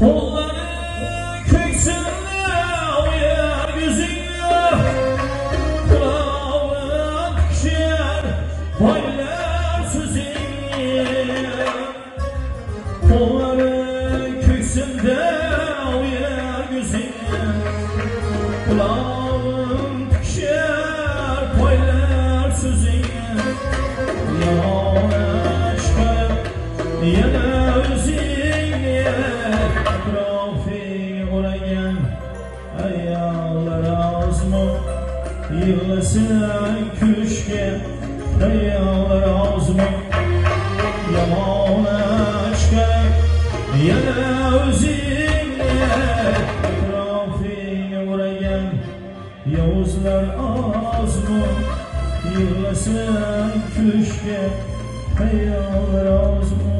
Kolları köksünde uyar yüzüne, kulağın şer baylar sözüne. Kolları köksünde uyar yüzüne, kulağın şer baylar sözüne. Yaman aşkım yana özüne, etrafı uğrayan ayağlar azmı, yığılasın köşke ayağlar azmı. Yaman aşkım yana özüne, etrafı uğrayan yavuzlar azmı, yığılasın köşke ayağlar azmı.